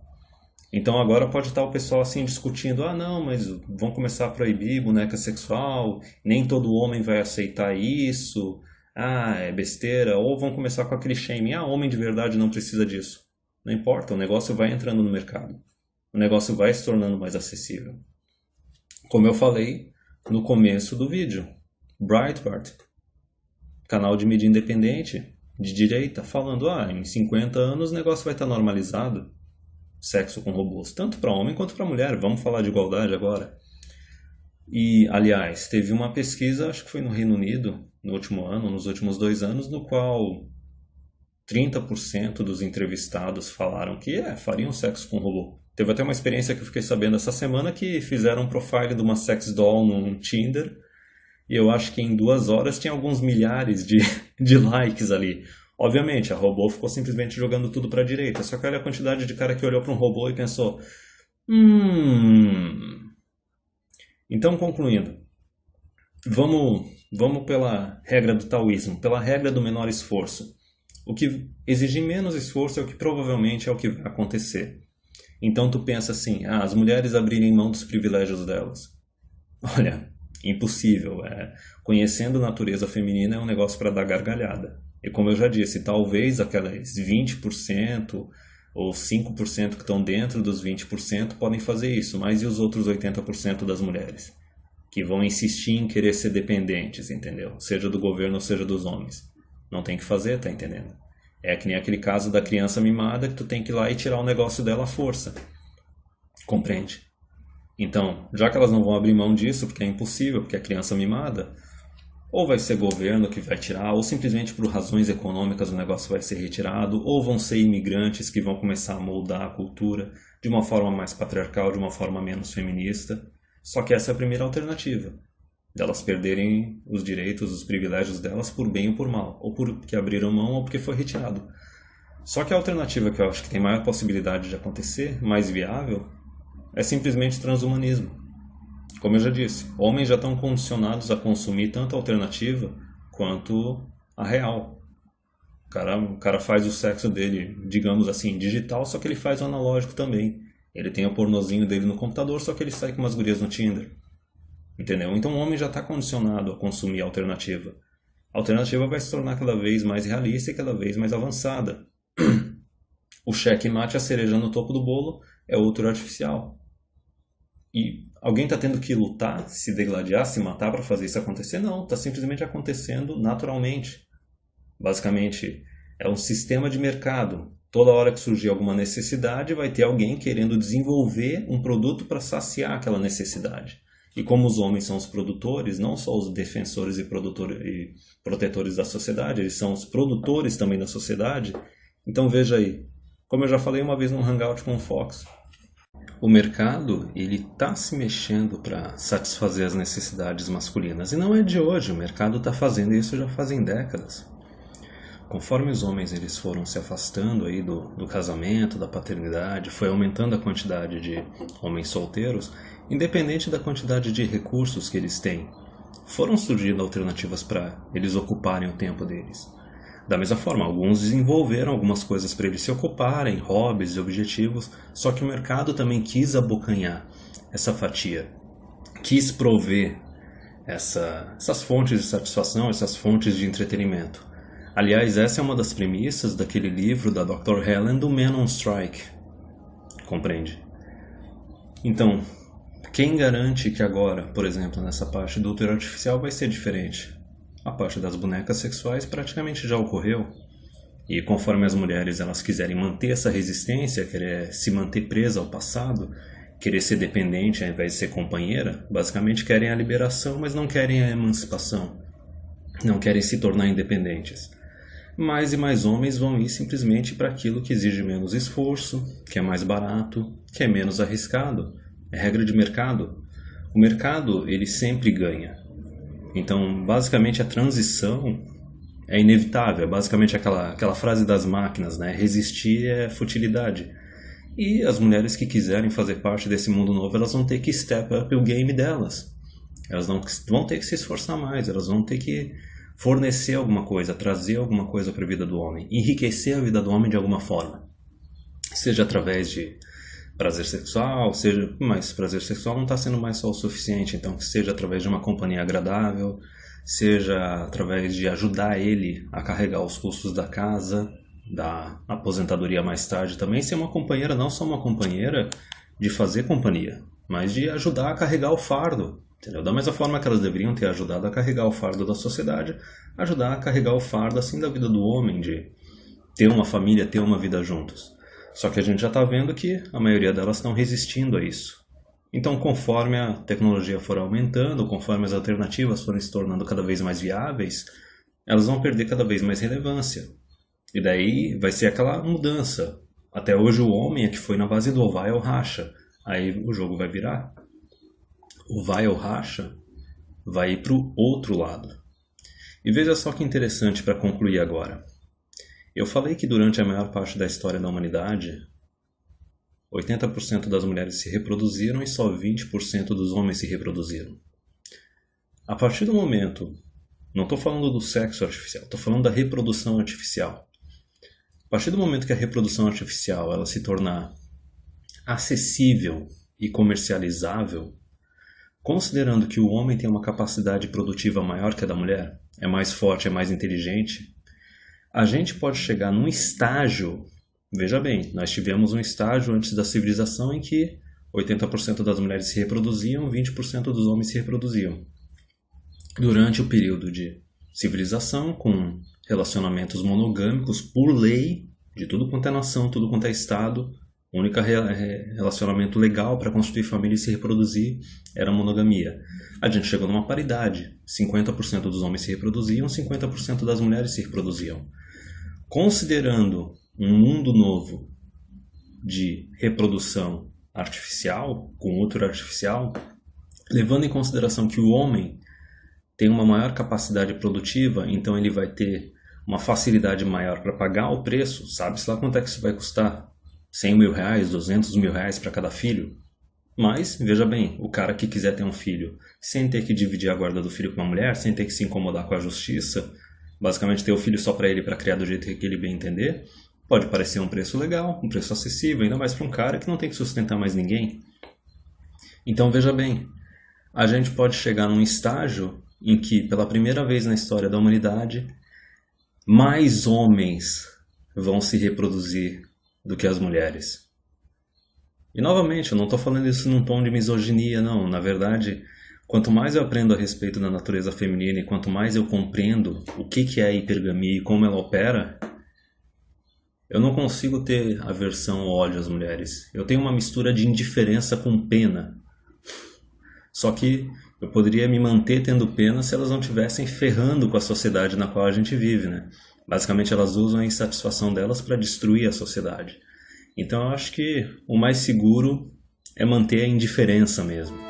Então agora pode estar o pessoal assim discutindo, não, mas vão começar a proibir boneca sexual, nem todo homem vai aceitar isso, é besteira, ou vão começar com aquele shaming, homem de verdade não precisa disso. Não importa, o negócio vai entrando no mercado. o negócio vai se tornando mais acessível. Como eu falei no começo do vídeo, Breitbart, canal de mídia independente, de direita, falando, em 50 anos o negócio vai estar normalizado, sexo com robôs, tanto para homem quanto para mulher, vamos falar de igualdade agora. E, aliás, teve uma pesquisa, acho que foi no Reino Unido, no último ano, nos últimos 2 anos, no qual 30% dos entrevistados falaram que fariam sexo com robô. Teve até uma experiência que eu fiquei sabendo essa semana que fizeram um profile de uma sex doll no Tinder e eu acho que em 2 horas tinha alguns milhares de likes ali. Obviamente, a robô ficou simplesmente jogando tudo para a direita, só que olha a quantidade de cara que olhou para um robô e pensou Então, concluindo, vamos pela regra do taoísmo, pela regra do menor esforço. O que exigir menos esforço é o que provavelmente é o que vai acontecer. Então tu pensa assim, as mulheres abrirem mão dos privilégios delas. Olha, impossível. Conhecendo a natureza feminina é um negócio para dar gargalhada. E como eu já disse, talvez aquelas 20% ou 5% que estão dentro dos 20% podem fazer isso, mas e os outros 80% das mulheres? Que vão insistir em querer ser dependentes, entendeu? Seja do governo ou seja dos homens. Não tem que fazer, tá entendendo? É que nem aquele caso da criança mimada que tu tem que ir lá e tirar o negócio dela à força. Compreende? Então, já que elas não vão abrir mão disso, porque é impossível, porque é criança mimada, ou vai ser governo que vai tirar, ou simplesmente por razões econômicas o negócio vai ser retirado, ou vão ser imigrantes que vão começar a moldar a cultura de uma forma mais patriarcal, de uma forma menos feminista. Só que essa é a primeira alternativa. Delas perderem os direitos, os privilégios delas por bem ou por mal, ou porque abriram mão ou porque foi retirado. Só que a alternativa que eu acho que tem maior possibilidade de acontecer, mais viável, é simplesmente transhumanismo. Como eu já disse, homens já estão condicionados a consumir tanto a alternativa quanto a real. O cara faz o sexo dele, digamos assim, digital, só que ele faz o analógico também. Ele tem o pornozinho dele no computador, só que ele sai com umas gurias no Tinder. Entendeu? Então o homem já está condicionado a consumir a alternativa. A alternativa vai se tornar cada vez mais realista e cada vez mais avançada. O checkmate, a cereja no topo do bolo, é outro artificial. E alguém está tendo que lutar, se degladiar, se matar para fazer isso acontecer? Não, está simplesmente acontecendo naturalmente. Basicamente, é um sistema de mercado. Toda hora que surgir alguma necessidade, vai ter alguém querendo desenvolver um produto para saciar aquela necessidade. E como os homens são os produtores, não só os defensores e protetores da sociedade, eles são os produtores também da sociedade. Então veja aí, como eu já falei uma vez num hangout com o Fox, o mercado ele está se mexendo para satisfazer as necessidades masculinas. E não é de hoje, o mercado está fazendo isso já fazem décadas. Conforme os homens eles foram se afastando aí do casamento, da paternidade, foi aumentando a quantidade de homens solteiros, independente da quantidade de recursos que eles têm, foram surgindo alternativas para eles ocuparem o tempo deles. Da mesma forma, alguns desenvolveram algumas coisas para eles se ocuparem, hobbies e objetivos, só que o mercado também quis abocanhar essa fatia, quis prover essas fontes de satisfação, essas fontes de entretenimento. Aliás, essa é uma das premissas daquele livro da Dr. Helen do Man on Strike. Compreende? Então, quem garante que agora, por exemplo, nessa parte do útero artificial vai ser diferente? A parte das bonecas sexuais praticamente já ocorreu. E conforme as mulheres elas quiserem manter essa resistência, querer se manter presa ao passado, querer ser dependente ao invés de ser companheira, basicamente querem a liberação, mas não querem a emancipação. Não querem se tornar independentes. Mais e mais homens vão ir simplesmente para aquilo que exige menos esforço, que é mais barato, que é menos arriscado. É regra de mercado. O mercado, ele sempre ganha. Então, basicamente, a transição é inevitável. É basicamente aquela frase das máquinas, né? Resistir é futilidade. E as mulheres que quiserem fazer parte desse mundo novo, elas vão ter que step up o game delas. Elas vão ter que se esforçar mais, elas vão ter que fornecer alguma coisa, trazer alguma coisa para a vida do homem, enriquecer a vida do homem de alguma forma. Seja através de prazer sexual, mas prazer sexual não está sendo mais só o suficiente, então que seja através de uma companhia agradável, seja através de ajudar ele a carregar os custos da casa, da aposentadoria mais tarde também, ser uma companheira, não só uma companheira de fazer companhia, mas de ajudar a carregar o fardo, entendeu? Da mesma forma que elas deveriam ter ajudado a carregar o fardo da sociedade, ajudar a carregar o fardo assim da vida do homem, de ter uma família, ter uma vida juntos. Só que a gente já está vendo que a maioria delas estão resistindo a isso. Então, conforme a tecnologia for aumentando, conforme as alternativas forem se tornando cada vez mais viáveis, elas vão perder cada vez mais relevância. E daí vai ser aquela mudança. Até hoje o homem é que foi na base do ou vai ou racha. Aí o jogo vai virar. O vai ou racha vai ir para o outro lado. E veja só que interessante para concluir agora. Eu falei que durante a maior parte da história da humanidade, 80% das mulheres se reproduziram e só 20% dos homens se reproduziram. A partir do momento, não estou falando do sexo artificial, estou falando da reprodução artificial. A partir do momento que a reprodução artificial ela se tornar acessível e comercializável, considerando que o homem tem uma capacidade produtiva maior que a da mulher, é mais forte, é mais inteligente, a gente pode chegar num estágio, veja bem, nós tivemos um estágio antes da civilização em que 80% das mulheres se reproduziam, 20% dos homens se reproduziam. Durante o período de civilização, com relacionamentos monogâmicos por lei, de tudo quanto é nação, tudo quanto é estado, o único relacionamento legal para constituir família e se reproduzir era a monogamia. A gente chegou numa paridade, 50% dos homens se reproduziam, 50% das mulheres se reproduziam. Considerando um mundo novo de reprodução artificial, com útero artificial, levando em consideração que o homem tem uma maior capacidade produtiva, então ele vai ter uma facilidade maior para pagar o preço, sabe-se lá quanto é que isso vai custar? 100 mil reais, 200 mil reais para cada filho? Mas, veja bem, o cara que quiser ter um filho sem ter que dividir a guarda do filho com uma mulher, sem ter que se incomodar com a justiça, basicamente ter o filho só para ele, para criar do jeito que ele bem entender, pode parecer um preço legal, um preço acessível, ainda mais para um cara que não tem que sustentar mais ninguém. Então, veja bem, a gente pode chegar num estágio em que, pela primeira vez na história da humanidade, mais homens vão se reproduzir do que as mulheres. E novamente, eu não estou falando isso num tom de misoginia, não. Na verdade, quanto mais eu aprendo a respeito da natureza feminina e quanto mais eu compreendo o que é a hipergamia e como ela opera, eu não consigo ter aversão ou ódio às mulheres. Eu tenho uma mistura de indiferença com pena. Só que eu poderia me manter tendo pena se elas não estivessem ferrando com a sociedade na qual a gente vive, né? Basicamente, elas usam a insatisfação delas para destruir a sociedade. Então, eu acho que o mais seguro é manter a indiferença mesmo.